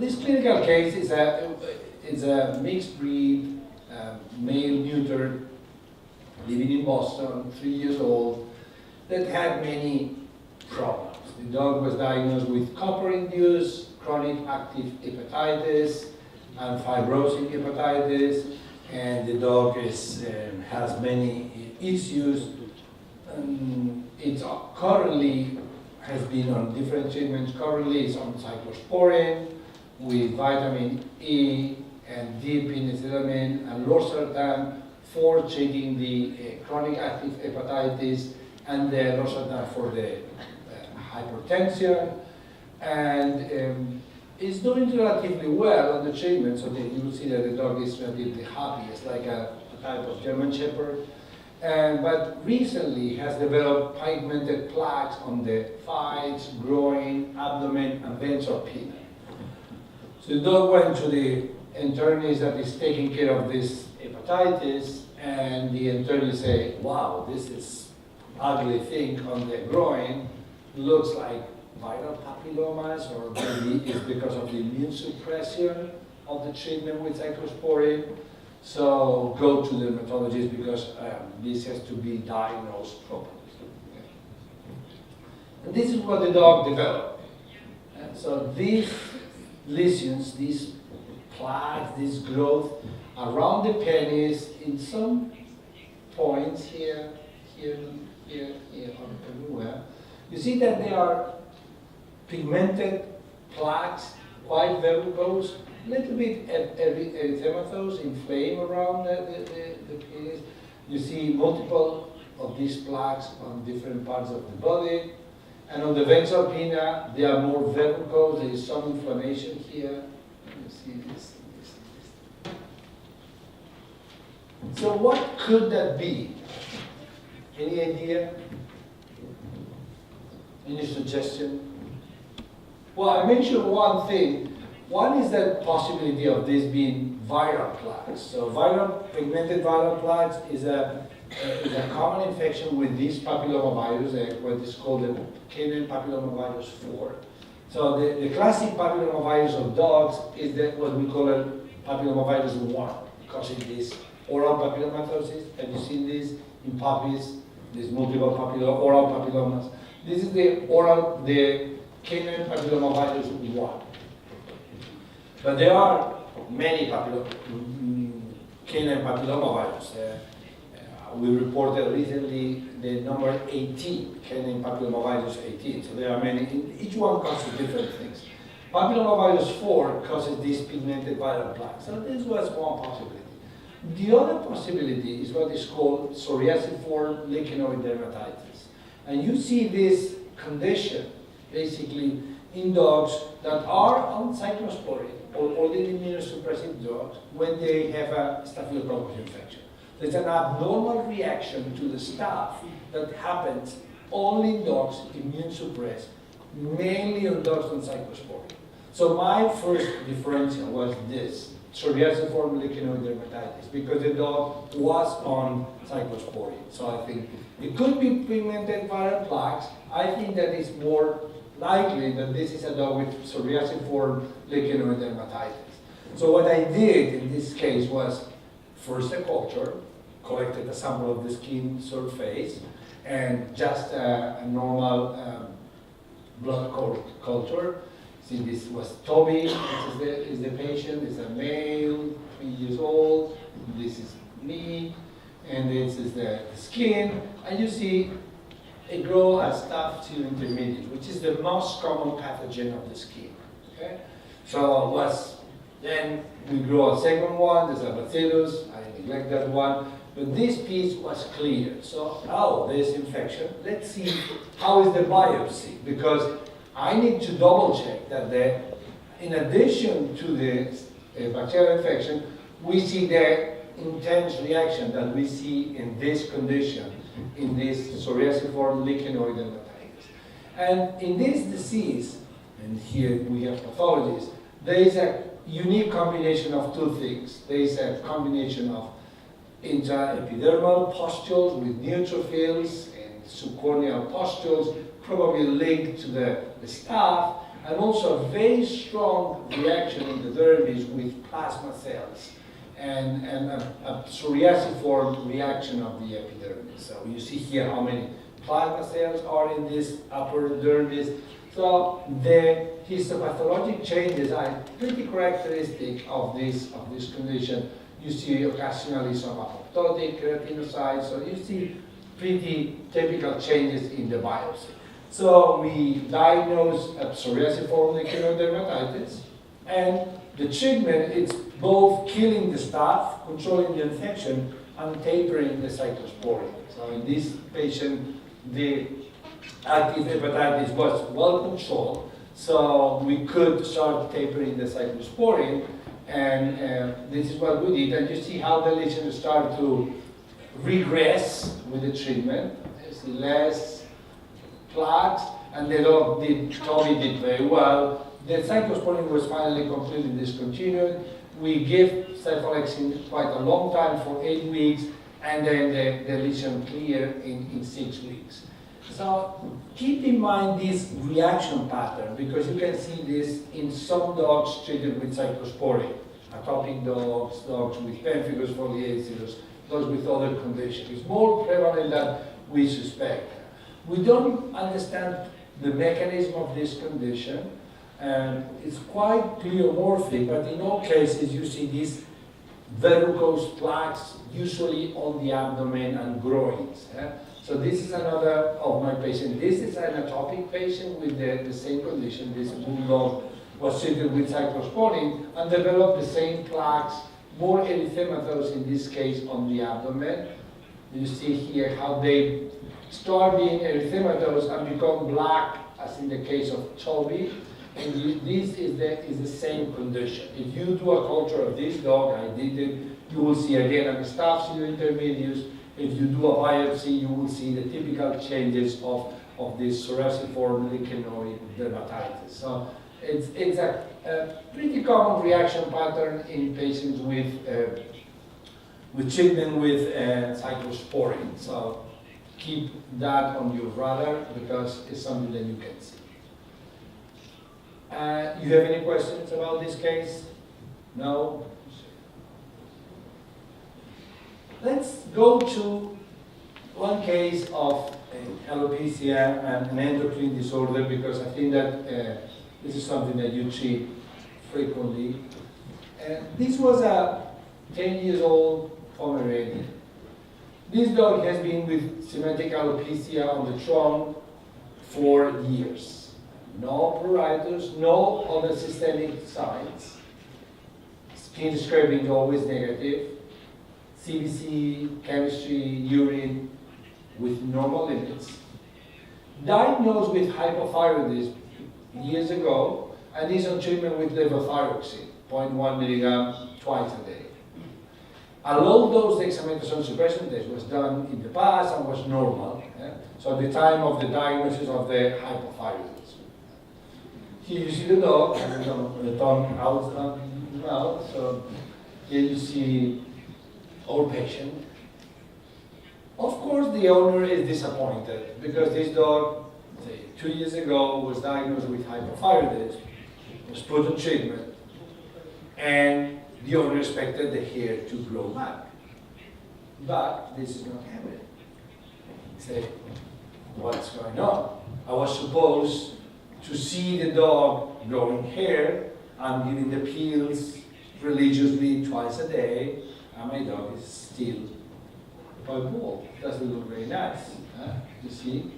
This clinical case is a mixed breed, male neuter, living in Boston, 3 years old, that had many problems. The dog was diagnosed with copper-induced chronic active hepatitis and fibrosing hepatitis, and the dog has many issues. It currently has been on different treatments. Currently, it's on cyclosporin with vitamin E and D penicillamine and losartan for treating the chronic active hepatitis and the losartan for the hypertension. And it's doing relatively well on the treatment, so that you will see that the dog is relatively happy. It's like a type of German Shepherd. But recently has developed pigmented plaques on the thighs, groin, abdomen, and ventral pinna. So the dog went to the internist that is taking care of this hepatitis, and the internist say, wow, this is ugly thing on the groin, looks like viral papillomas, or maybe it's because of the immune suppression of the treatment with cyclosporin. So go to the dermatologist because this has to be diagnosed properly. Okay. And this is what the dog developed. And so these lesions, these plaques, this growth around the penis in some points here, everywhere. You see that they are pigmented plaques, quite verrucose, little bit erythematous, inflamed around the penis. You see multiple of these plaques on different parts of the body. And on the ventral pinna, they are more verrucose. There is some inflammation here. You see this. So what could that be? Any idea? Any suggestion? Well, I mentioned one thing. One is the possibility of this being viral plaques. So pigmented viral plaques is a common infection with this papillomavirus, what is called the canine papillomavirus 4. So the classic papillomavirus of dogs is what we call a papillomavirus 1, causing this oral papillomatosis. Have you seen this in puppies? There's multiple oral papillomas. This is the canine papillomavirus 1. But there are many canine papillomavirus. We reported recently the number 18, canine papillomavirus 18. So there are many. Each one causes different things. Papillomavirus 4 causes these pigmented viral plaques. So this was one possibility. The other possibility is what is called psoriasiform lichenoid dermatitis. And you see this condition basically in dogs that are on cyclosporin or the immunosuppressive drugs when they have a staphylococcus infection. There's an abnormal reaction to the staph that happens only in dogs immune suppressed, mainly on dogs on cyclosporin. So my first differential was this, psoriasiform lichenoid dermatitis, because the dog was on cyclosporin. So I think it could be pigmented viral plaques. I think that it's more likely that this is a dog with psoriasiform lichenoid dermatitis. So what I did in this case was first a culture, collected a sample of the skin surface, and just a normal blood culture. See, this was Toby, this is the patient, is a male, 3 years old. This is me, and this is the skin. And you see, it grows as staph to intermediate, which is the most common pathogen of the skin. Okay? So then we grow a second one, there's a bacillus, I neglect that one, but this piece was clear. So, there's infection. Let's see how is the biopsy, because I need to double check that in addition to the bacterial infection, we see the intense reaction that we see in this condition, in this psoriasiform lichenoid dermatitis. And in this disease, and here we have pathologies, there is a unique combination of two things. There is a combination of intraepidermal pustules with neutrophils and subcorneal pustules, probably linked to the staph, and also a very strong reaction in the dermis with plasma cells, and a psoriasiform reaction of the epidermis. So you see here how many plasma cells are in this upper dermis. So the histopathologic changes are pretty characteristic of this condition. You see occasionally some apoptotic keratinocytes, so you see pretty typical changes in the biopsy. So we diagnose a psoriasiform dermatitis, and the treatment is both killing the staph, controlling the infection, and tapering the cyclosporin. So in this patient, the active hepatitis was well controlled, so we could start tapering the cyclosporin, and this is what we did. And you see how the lesions start to regress with the treatment. You see less plaques, and the dog Tommy did very well. The cyclosporin was finally completely discontinued. We gave cephalexin quite a long time, for 8 weeks, and then the lesion cleared in 6 weeks. So keep in mind this reaction pattern, because you can see this in some dogs treated with cyclosporin. Atopic dogs, dogs with pemphigus foliaceus, dogs with other conditions. It's more prevalent than we suspect. We don't understand the mechanism of this condition, and it's quite pleomorphic, but in all cases you see these verrucous plaques, usually on the abdomen and groins. So this is another of my patients. This is an atopic patient with the same condition. This bulldog was treated with cyclosporin and developed the same plaques, more erythematous in this case on the abdomen. You see here how they start being erythematous and become black, as in the case of Toby. And this is the same condition. If you do a culture of this dog, I did it, you will see again an staph intermedius. If you do a biopsy, you will see the typical changes of this psoriasiform lichenoid dermatitis. So it's a pretty common reaction pattern in patients with treatment with cyclosporin. So keep that on your radar, because it's something that you can see. You have any questions about this case? No? Let's go to one case of alopecia and an endocrine disorder, because I think that this is something that you treat frequently. This was a 10-year-old Pomeranian. This dog has been with symmetric alopecia on the trunk for years. No pruritus, no other systemic signs. Skin scraping always negative. CBC, chemistry, urine with normal limits. Diagnosed with hypothyroidism years ago, and is on treatment with levothyroxine, 0.1 milligram twice a day. A low-dose dexamethasone suppression test was done in the past and was normal. So at the time of the diagnosis of the hypothyroidism. Here you see the dog, the tongue out now. So here you see our patient. Of course, the owner is disappointed, because this dog, say, 2 years ago, was diagnosed with hypothyroidism, was put on treatment, and the owner expected the hair to grow back. But this is not happening. Say, what's going on? I was supposed to see the dog growing hair. I'm giving the pills religiously twice a day, and my dog is still quite bald. Doesn't look very nice. You see?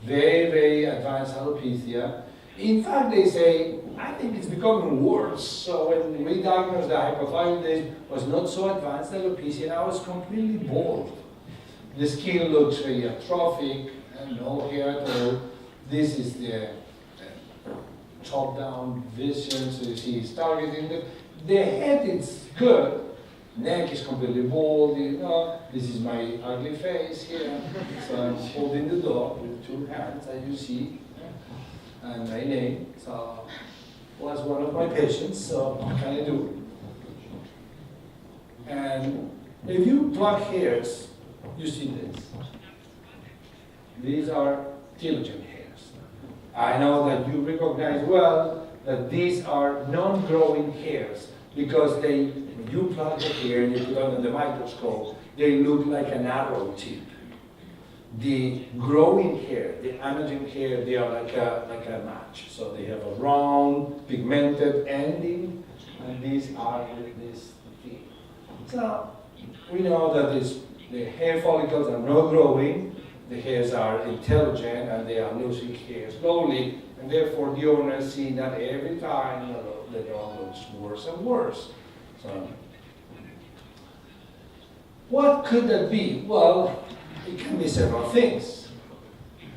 Very, very advanced alopecia. In fact, they say, I think it's becoming worse. So when we diagnosed the hypothyroidism, it was not so advanced alopecia, and I was completely bald. The skin looks very atrophic, and no hair at all. This is the top-down vision, so you see it's targeting the head is good, neck is completely bald, you know. This is my ugly face here, so I'm holding the dog with 2 hands, as you see, and my name, so was one of my patients, so what can I do? And if you pluck hairs, you see this. These are telogen hairs. I know that you recognize well that these are non-growing hairs because they, when you plug the hair and you put it under the microscope, they look like an arrow tip. The growing hair, the anagen hair, they are like a match. So they have a round, pigmented ending, and these are with this thing. So we know that the hair follicles are not growing, the hairs are intelligent, and they are losing hair slowly, and therefore the owners see that every time the dog looks worse and worse. So, what could that be? Well, it can be several things.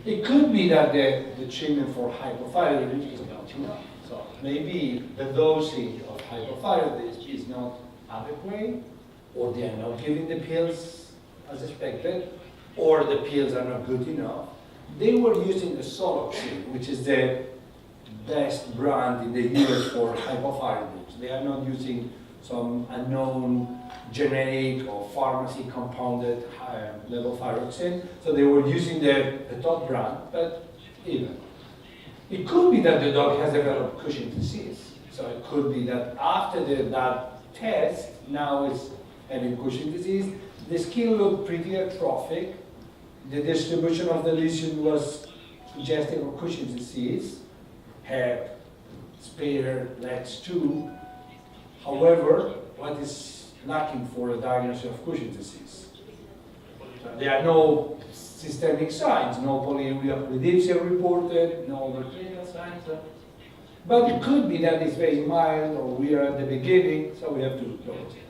It could be that the treatment for hypothyroidism is not enough. So maybe the dosing of hypothyroidism is not adequate, or they are not giving the pills as expected, or the pills are not good enough. They were using the Soloxine, which is the best brand in the US for hypothyroidism. They are not using some unknown generic or pharmacy compounded levothyroxine. So they were using the top brand, but even. It could be that the dog has developed Cushing's disease. So it could be that after that test, now it's having Cushing's disease. The skin looked pretty atrophic. The distribution of the lesion was suggestive of Cushing's disease. Head, spare, legs too. However, what is lacking for a diagnosis of Cushing's disease? There are no systemic signs, no polyuria polydipsia reported, no other clinical signs. But it could be that it's very mild, or we are at the beginning, so we have to look at it.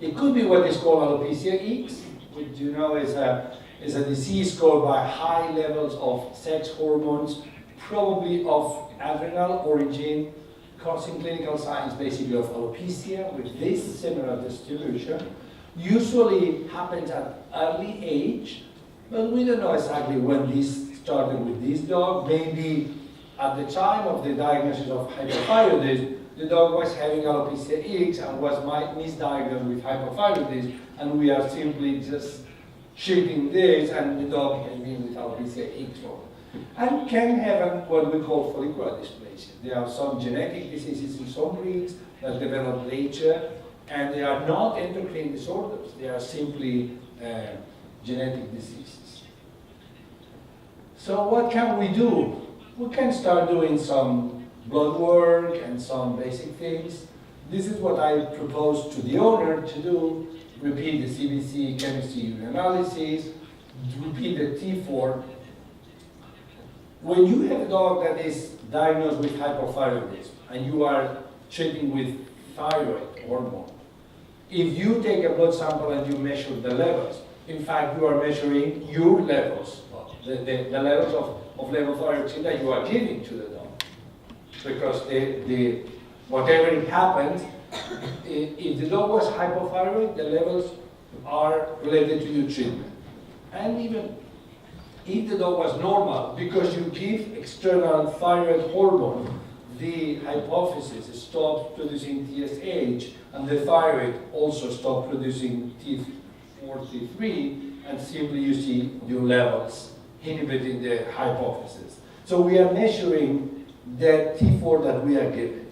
It could be what is called alopecia X, which you know is a disease caused by high levels of sex hormones, probably of adrenal origin, causing clinical signs basically of alopecia with this similar distribution. Usually happens at early age, but we don't know exactly when this started with this dog. Maybe at the time of the diagnosis of hypothyroidism, the dog was having alopecia X and was misdiagnosed with hypothyroidism, and we are simply just treating this, and the dog has been with alopecia X for. And can have what we call follicular dysplasia. There are some genetic diseases in some breeds that develop later, and they are not endocrine disorders. They are simply genetic diseases. So what can we do? We can start doing some blood work and some basic things. This is what I propose to the owner to do. Repeat the CBC chemistry urinalysis, repeat the T4. When you have a dog that is diagnosed with hypothyroidism and you are treating with thyroid hormone, if you take a blood sample and you measure the levels, in fact you are measuring your levels, the levels of levothyroxine that you are giving to the dog. Because whatever happens, if the dog was hypothyroid, the levels are related to your treatment. And even if the dog was normal, because you give external thyroid hormone, the hypophysis stops producing TSH, and the thyroid also stops producing T4, and simply you see your levels inhibiting the hypophysis. So we are measuring the T4 that we are giving.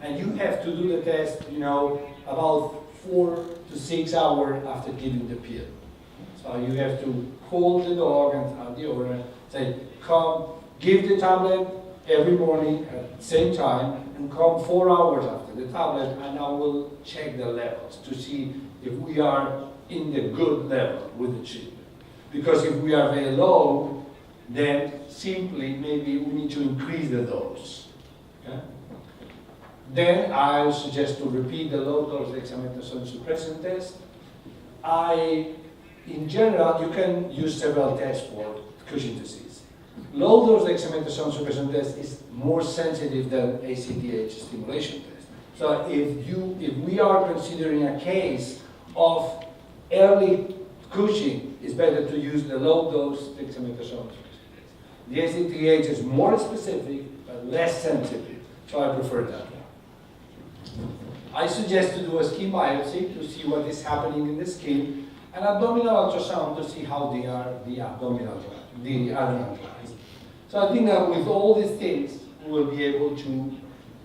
And you have to do the test, about 4 to 6 hours after giving the pill. So you have to call the dog and the owner, say, come, give the tablet every morning at the same time, and come 4 hours after the tablet, and I will check the levels to see if we are in the good level with the treatment. Because if we are very low, then simply maybe we need to increase the dose. Okay? Then I suggest to repeat the low-dose dexamethasone suppressant test. In general, you can use several tests for Cushing's disease. Low-dose dexamethasone suppressant test is more sensitive than ACTH stimulation test. So if we are considering a case of early Cushing, it's better to use the low-dose dexamethasone suppressant test. The ACTH is more specific, but less sensitive, so I prefer that one. I suggest to do a skin biopsy to see what is happening in the skin, and abdominal ultrasound to see how they are the adrenal glands. So I think that with all these things, we will be able to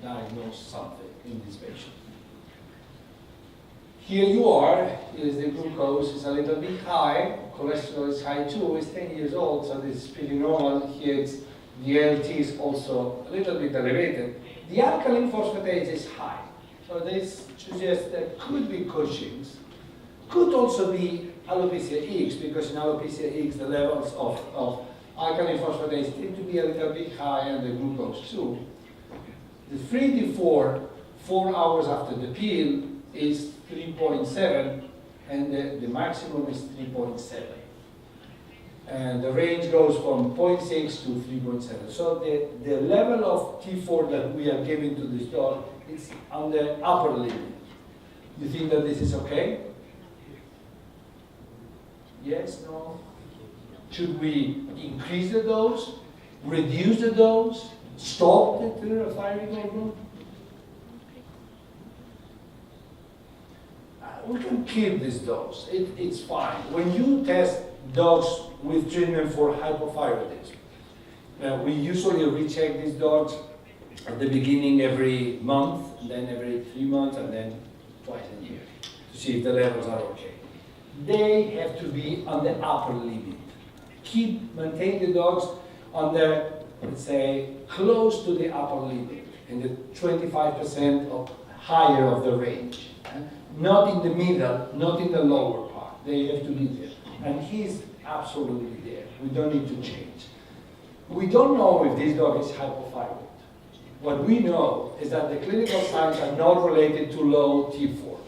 diagnose something in this patient. Here you are, here is the glucose, is a little bit high, cholesterol is high too, it's 10 years old, so this is pretty normal. Here it's, the ALT is also a little bit elevated. The alkaline phosphatase is high, so this suggests that could be Cushing's. Could also be alopecia X, because in alopecia X the levels of alkaline phosphatase tend to be a little bit high and the glucose too. The free T4, 4 hours after the pill, is 3.7, and the maximum is 3.7. And the range goes from 0.6 to 3.7. So the level of T4 that we are giving to this dog is on the upper limit. You think that this is okay? Yes, no? Should we increase the dose, reduce the dose, stop the thyroid hormone? We can keep this dose, it's fine. When you test dogs with treatment for hypothyroidism, we usually recheck these dogs at the beginning every month, then every 3 months, and then twice a year to see if the levels are okay. They have to be on the upper limit. Maintain the dogs on the, let's say, close to the upper limit, in the 25% or higher of the range. Not in the middle, not in the lower part. They have to be there. And he's absolutely there. We don't need to change. We don't know if this dog is hypothyroid. What we know is that the clinical signs are not related to low T4.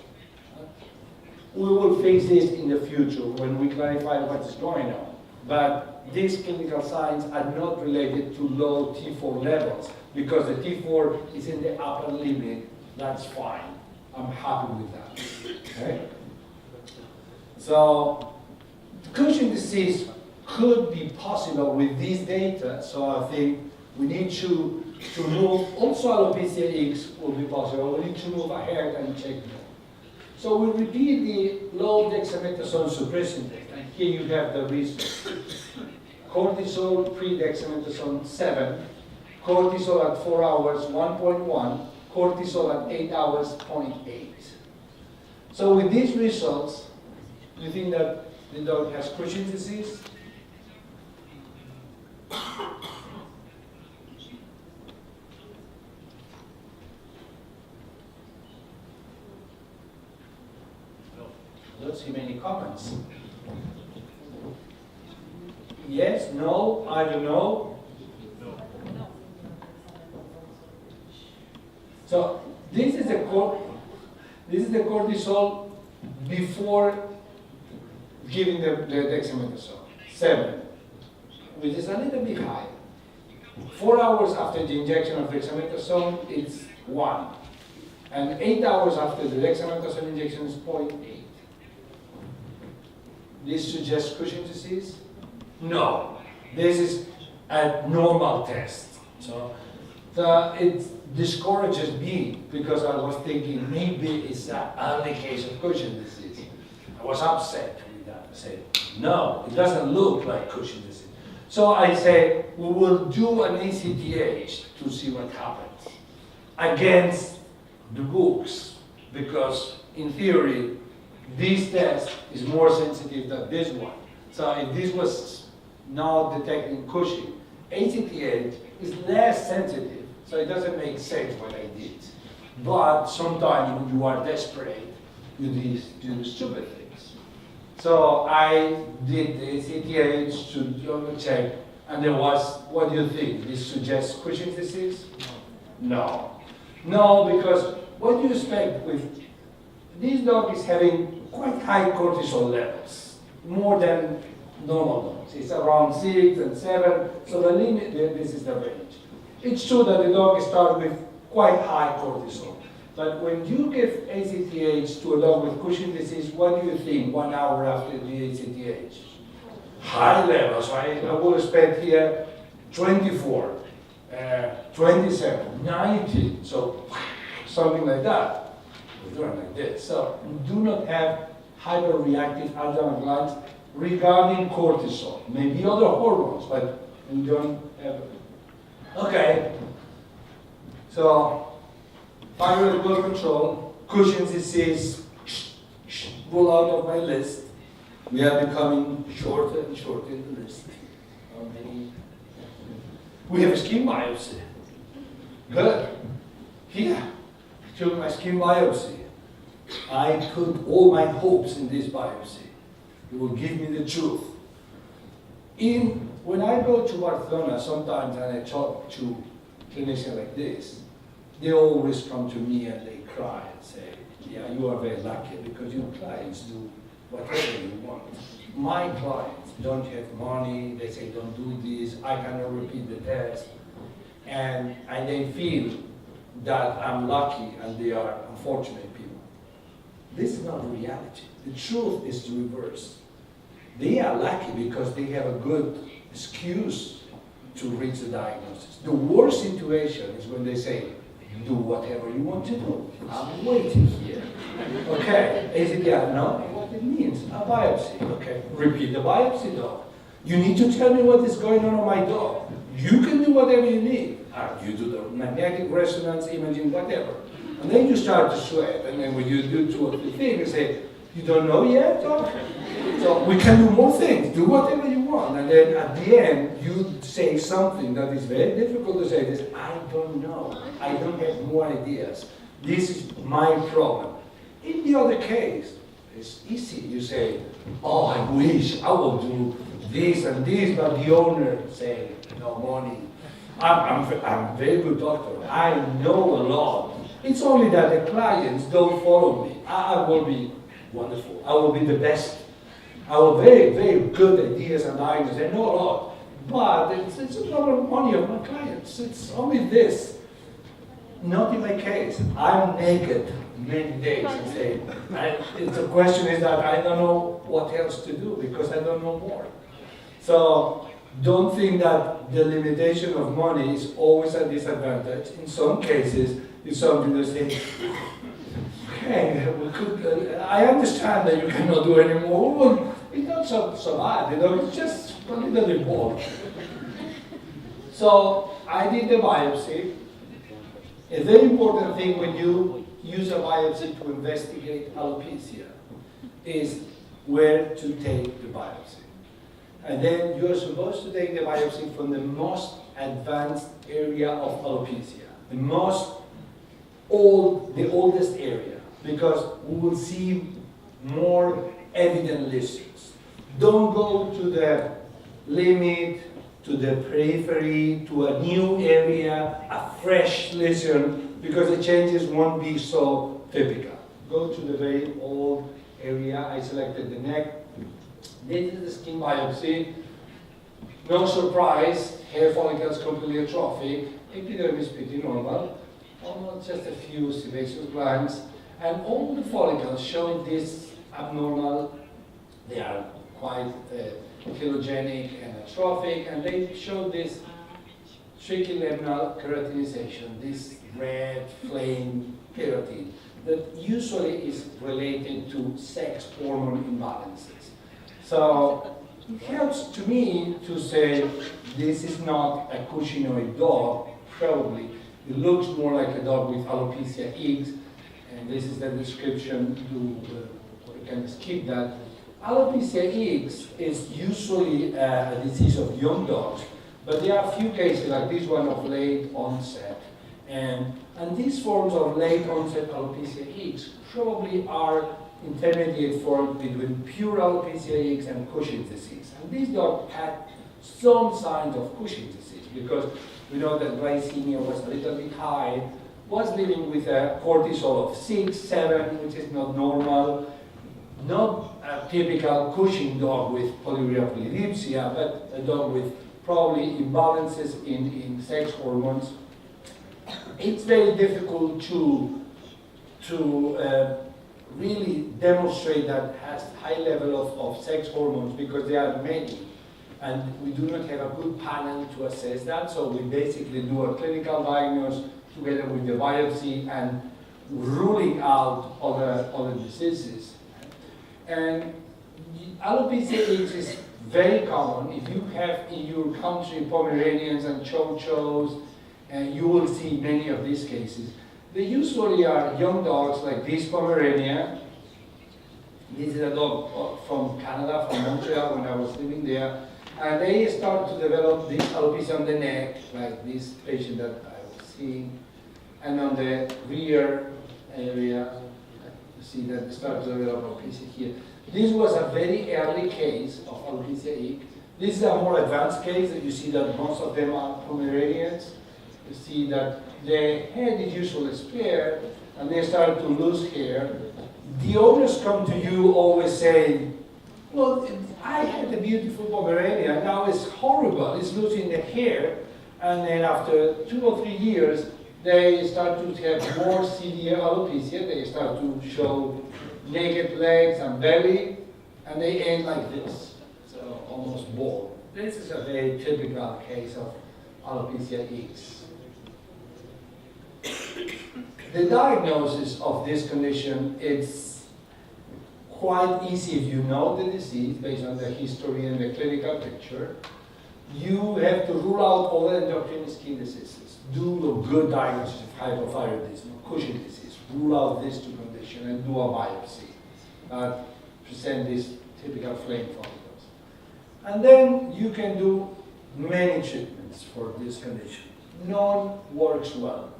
We will fix this in the future when we clarify what is going on. But these clinical signs are not related to low T4 levels, because the T4 is in the upper limit. That's fine. I'm happy with that. Okay? So, Cushing's disease could be possible with this data, so I think we need to move. Also, alopecia X will be possible. We need to move ahead and check more. So we repeat the low dexamethasone suppression test, and here you have the results. Cortisol pre-dexamethasone 7, cortisol at 4 hours 1.1, cortisol at 8 hours 0.8. So with these results, you think that the dog has Cushing's disease? I don't see many comments. Yes, no, I don't know. So this is the cortisol before giving the dexamethasone, 7, which is a little bit high. 4 hours after the injection of dexamethasone, it's 1. And 8 hours after the dexamethasone injection is 0.8. This suggests Cushing's disease? No. This is a normal test. So it discourages me, because I was thinking maybe it's an early case of Cushing's disease. I was upset with that. I said, no, it doesn't look like Cushing's disease. So I say, we will do an ACTH to see what happens against the books, because in theory, this test is more sensitive than this one. So if this was not detecting Cushing, ACTH is less sensitive, so it doesn't make sense what I did. But sometimes when you are desperate, you do stupid things. So I did the ACTH to double check, and there was, what do you think? This suggests Cushing's disease? No. No, because what do you expect with this dog is having quite high cortisol levels, more than normal dogs. It's around 6 and 7, so the limit, this is the range. It's true that the dog starts with quite high cortisol, but when you give ACTH to a dog with Cushing's disease, what do you think 1 hour after the ACTH? High levels, right? I would expect here 24, 27, 90, so something like that. We're doing like this. So we do not have hyperreactive adrenal glands regarding cortisol. Maybe other hormones, but we don't ever. Okay. So, thyroid well control, Cushing's disease, roll out of my list. We are becoming shorter and shorter in the list. We have a skin biopsy. Good. Here, I took my skin biopsy. I put all my hopes in this biopsy. It will give me the truth. When I go to Barcelona sometimes and I talk to clinicians like this, they always come to me and they cry and say, yeah, you are very lucky because your clients do whatever you want. My clients don't have money, they say don't do this, I cannot repeat the test, and they feel that I'm lucky and they are unfortunate people. This is not reality. The truth is the reverse. They are lucky because they have a good excuse to reach the diagnosis. The worst situation is when they say, do whatever you want to do. I'm waiting here. Okay, is it yeah? No? What it means? A biopsy. Okay, repeat the biopsy, dog. You need to tell me what is going on my dog. You can do whatever you need. You do the magnetic resonance imaging, whatever. And then you start to sweat, and then when you do 2 or 3 things, you say, you don't know yet, dog? So we can do more things, do whatever you want. And then at the end, you say something that is very difficult to say, this, I don't know. I don't have more ideas. This is my problem. In the other case, it's easy. You say, oh, I wish I will do this and this, but the owner say, no money. I'm a very good doctor. I know a lot. It's only that the clients don't follow me. I will be wonderful. I will be the best. I will have very, very good ideas and ideas. I know a lot. But it's a problem of money of my clients. It's only this. Not in my case. I'm naked many days and say, the question is that I don't know what else to do because I don't know more. So don't think that the limitation of money is always a disadvantage. In some cases, it's something to say, okay, I understand that you cannot do anymore. Well, it's not so bad, it's just a little bit bored. So I did the biopsy. A very important thing when you use a biopsy to investigate alopecia is where to take the biopsy. And then you're supposed to take the biopsy from the most advanced area of alopecia, the oldest area, because we will see more evident lesions. Don't go to the limit, to the periphery, to a new area, a fresh lesion, because the changes won't be so typical. Go to the very old area. I selected the neck. This is the skin biopsy. No surprise, hair follicles completely atrophic, epidermis pretty normal, almost just a few sebaceous glands, and all the follicles show this abnormal. They are quite phyllogenic and atrophic, and they show this tricholemmal keratinization, this red flame keratin that usually is related to sex hormone imbalances. So it helps to me to say this is not a cushingoid dog, probably. It looks more like a dog with alopecia X, and this is the description. You can skip that. Alopecia X is usually a disease of young dogs, but there are a few cases like this one of late onset. And these forms of late onset alopecia X probably are intermediate form between pure alopecia X and Cushing's disease. And this dog had some signs of Cushing's disease because we know that glycemia was a little bit high, was living with a cortisol of 6, 7, which is not normal, not a typical Cushing dog with polyuria polydipsia, but a dog with probably imbalances in sex hormones. It's very difficult to really demonstrate that has high level of sex hormones because there are many, and we do not have a good panel to assess that. So we basically do a clinical diagnosis together with the biopsy and ruling out other diseases. And alopecia X is very common. If you have in your country Pomeranians and Chow-Chows, and you will see many of these cases. They usually are young dogs like this Pomeranian. This is a dog from Canada, from Montreal, when I was living there. And they start to develop this alopecia on the neck, like this patient that I was seeing. And on the rear area, you see that they start to develop alopecia here. This was a very early case of alopecia ic. This is a more advanced case that you see that most of them are Pomeranians. You see that the head is usually spared and they start to lose hair. The owners come to you always saying, well, I had a beautiful Pomeranian, now it's horrible, it's losing the hair. And then after 2 or 3 years, they start to have more severe alopecia. They start to show naked legs and belly, and they end like this, so almost bald. This is a very typical case of alopecia ics. The diagnosis of this condition is quite easy if you know the disease based on the history and the clinical picture. You have to rule out all the endocrine skin diseases. Do a good diagnosis of hypothyroidism, Cushing disease. Rule out these two conditions and do a biopsy that present these typical flame follicles. And then you can do many treatments for this condition. None works well.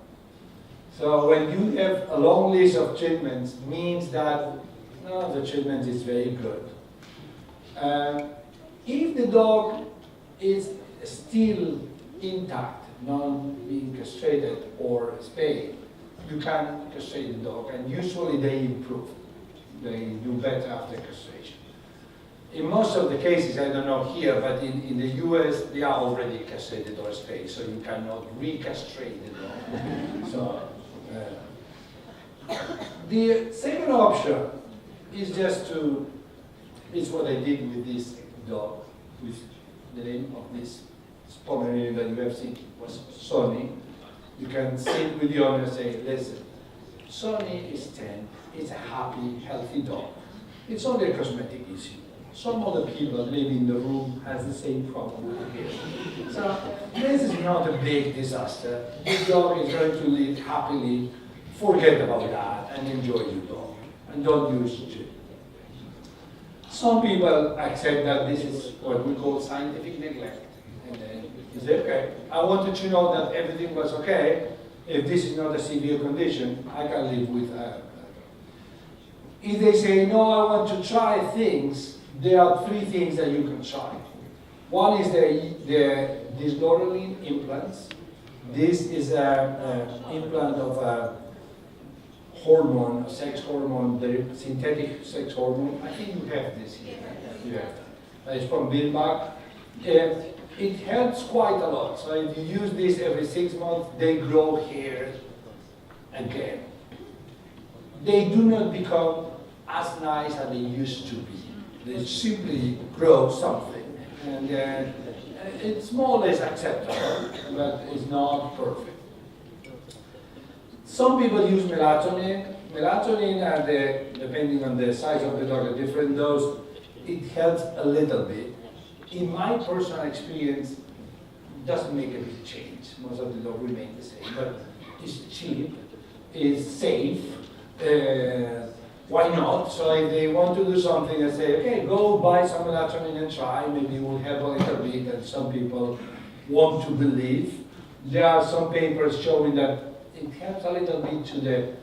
So when you have a long list of treatments, means that none of the treatment is very good. If the dog is still intact, not being castrated or spayed, you can castrate the dog, and usually they improve. They do better after castration. In most of the cases, I don't know here, but in the US, they are already castrated or spayed, so you cannot recastrate the dog. So, the second option is just to, is what I did with this dog, with the name of this Pomeranian that you have seen was Sonny. You can sit with the owner and say, listen, Sonny is 10, it's a happy, healthy dog. It's only a cosmetic issue. Some other people maybe in the room has the same problem with the hair. So this is not a big disaster. This dog is going to live happily. Forget about that and enjoy your dog. And don't use it. Some people accept that this is what we call scientific neglect. And then you say, okay, I wanted to know that everything was okay. If this is not a severe condition, I can live with that. If they say, no, I want to try things, there are 3 things that you can try. One is the dyslorelin implants. This is an implant of a hormone, a sex hormone, the synthetic sex hormone. I think you have this here. You have that. It's from Bilbao. It helps quite a lot. So if you use this every 6 months, they grow hair again. They do not become as nice as they used to be. They simply grow something. And it's more or less acceptable, but it's not perfect. Some people use melatonin. Melatonin, depending on the size of the dog, a different dose, it helps a little bit. In my personal experience, it doesn't make a big change. Most of the dogs remain the same, but it's cheap, it's safe. Why not? So if they want to do something and say, okay, go buy some melatonin and try, maybe it will help a little bit, and some people want to believe. There are some papers showing that it helps a little bit to the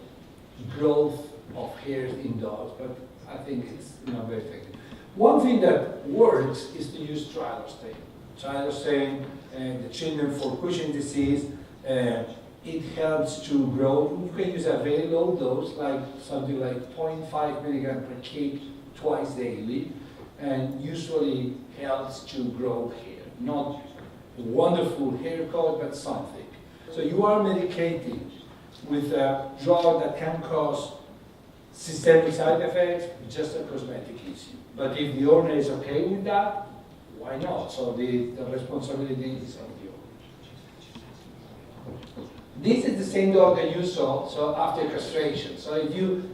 growth of hairs in dogs, but I think it's not very effective. One thing that works is to use trilostane. Trilostane, the treatment for Cushing disease, it helps to grow. You can use a very low dose, like something like 0.5 milligram per kg twice daily, and usually helps to grow hair. Not a wonderful haircut, but something. So you are medicating with a drug that can cause systemic side effects, just a cosmetic issue. But if the owner is okay with that, why not? So the responsibility is on the owner. This is the same dog that you saw, so after castration. So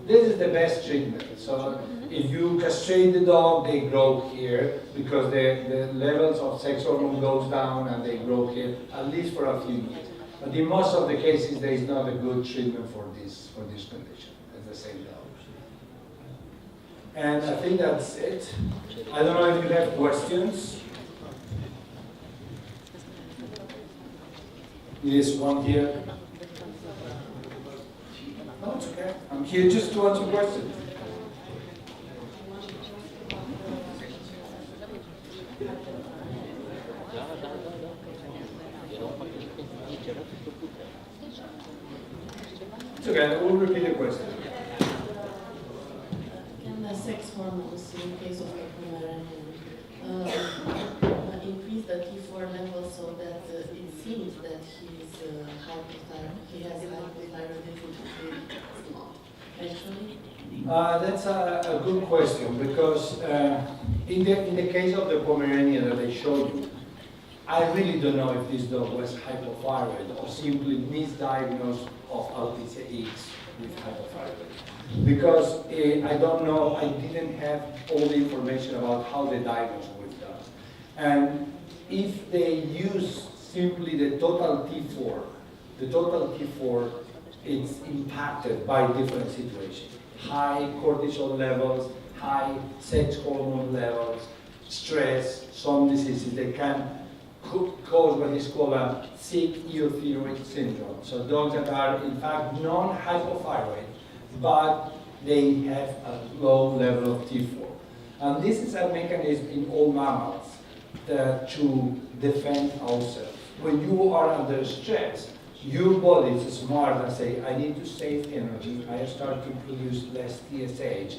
this is the best treatment. So if you castrate the dog, they grow here because the levels of sex hormone goes down and they grow here, at least for a few years. But in most of the cases, there is not a good treatment for this condition. It's the same dog. And I think that's it. I don't know if you have questions. Yes, one here. No, it's okay. I'm here just to answer questions. It's okay, we'll repeat the question. Can the sex hormones, in case of the Pomeranian, increase the T4 level so that it seems that he has hypothyroidism actually? That's a good question because in the case of the Pomeranian that I showed you, I really don't know if this dog was hypothyroid or simply misdiagnosed of alopecia X with hypothyroid. Because I don't know, I didn't have all the information about how the diagnosis was done. And if they use simply the total T4, it's impacted by different situations. High cortisol levels, high sex hormone levels, stress, some diseases, they can cause what is called a sick euthyroid syndrome. So dogs that are in fact non-hypothyroid, but they have a low level of T4. And this is a mechanism in all mammals to defend ourselves. When you are under stress, your body is smart and say, I need to save energy. I start to produce less TSH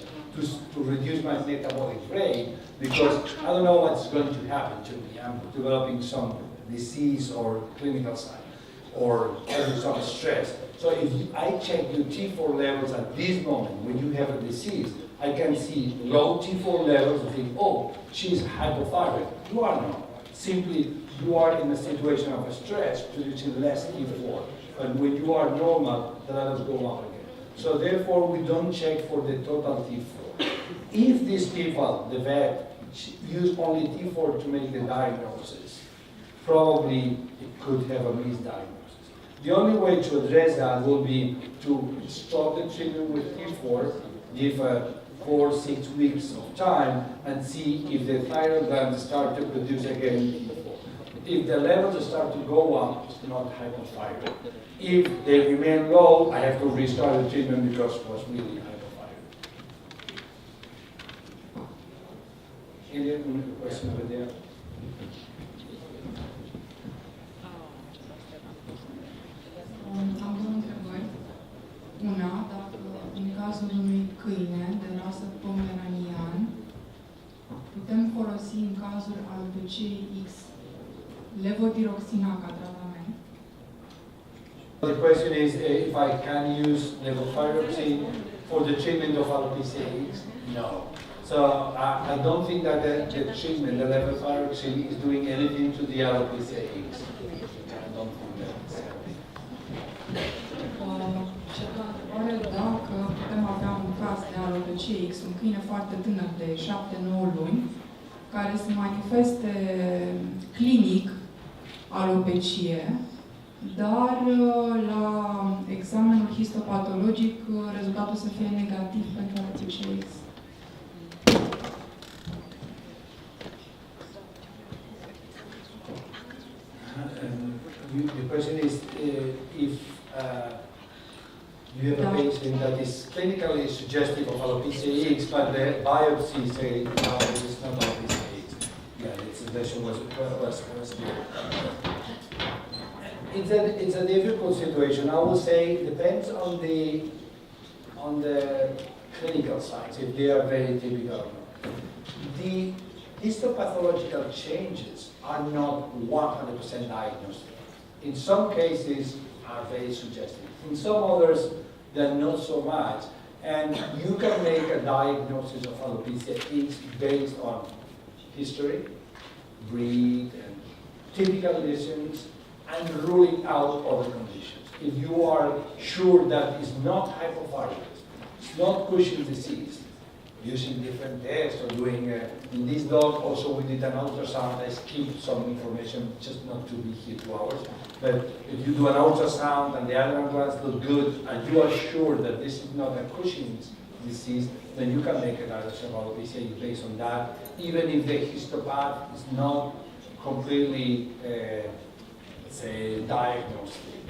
to reduce my metabolic rate because I don't know what's going to happen to me. I'm developing some disease or clinical sign or having some stress. So if I check your T4 levels at this moment when you have a disease, I can see low T4 levels and think, oh, she's hypothyroid. You are not. Simply, you are in a situation of stress, producing less T4. But when you are normal, the levels go up again. So therefore, we don't check for the total T4. If these people, the vet, use only T4 to make the diagnosis, probably it could have a misdiagnosis. The only way to address that will be to stop the treatment with T4, give 4-6 weeks of time, and see if the thyroid glands start to produce again T4. If the levels start to go up, it's not hypothyroid. If they remain low, I have to restart the treatment because it was really hypothyroid. Any other question over there? Am două întrebări. Una, dacă în cazul unui câine de rasă pomeranian, putem folosi în cazul alopeciei X levotiroxina ca tratament? The question is if I can use levothyroxine for the treatment of alopecia X. No. So I don't think that the treatment, the levothyroxine, is doing anything to the alopecia X. I don't think that's Și a doua întrebare, dacă putem avea un caz de alopecie X, un câine foarte tânăr de 7-9 luni, care se manifeste clinic alopecie, dar la examenul histopatologic rezultatul să fie negativ pentru alopecie X. The question is if you have a patient that is clinically suggestive of alopecia X, but the biopsy say no, it's not alopecia X. Yeah, the question was clear. It's a difficult situation. I would say it depends on the clinical signs if they are very typical or not. The histopathological changes are not 100% diagnostic. In some cases are very suggestive. In some others, they're not so much. And you can make a diagnosis of alopecia X based on history, breed, and typical lesions, and ruling out other conditions. If you are sure that it's not hypothyroid, it's not Cushing's disease, using different tests or doing, in this dog also we did an ultrasound. I skipped some information just not to be here 2 hours. But if you do an ultrasound and the other ones look good and you are sure that this is not a Cushing's disease, then you can make a diagnosis of PCA based on that, even if the histopath is not completely, say, diagnostic.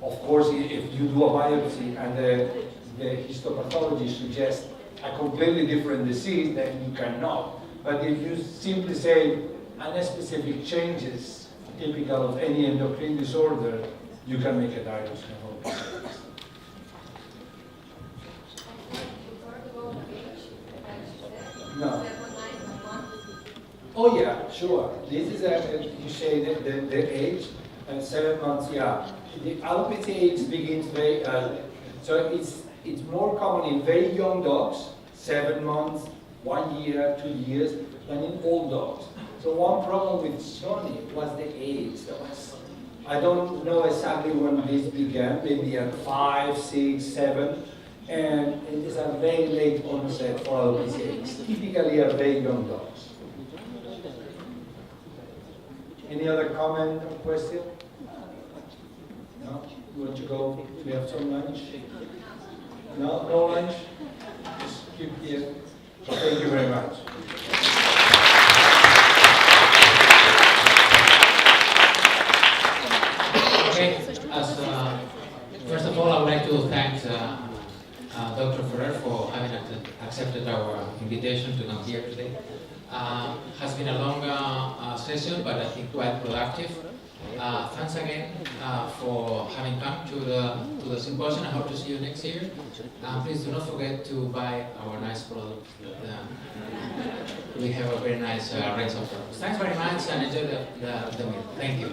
Of course, if you do a biopsy and the histopathology suggests a completely different disease, then you cannot. But if you simply say unspecific changes typical of any endocrine disorder, you can make a diagnosis of PCOS. No. Oh yeah, sure. This is you say the age, 7 months. Yeah, the alopecia age begins very early, so it's more common in very young dogs, 7 months, 1 year, 2 years, than in old dogs. So one problem with Sonny was the age. I don't know exactly when this began, maybe at 5, 6, 7, and it is a very late onset for alopecia age, typically are very young dogs. Any other comment or question? No? You want to go? We have some lunch? No? No lunch? Just keep here. So thank you very much. Okay. First of all, I would like to thank Dr. Ferrer for having accepted our invitation to come here today. Has been a long session, but I think quite productive. Thanks again for having come to the symposium. I hope to see you next year. Please do not forget to buy our nice products. We have a very nice range of products. Thanks very much and enjoy the meal. Thank you.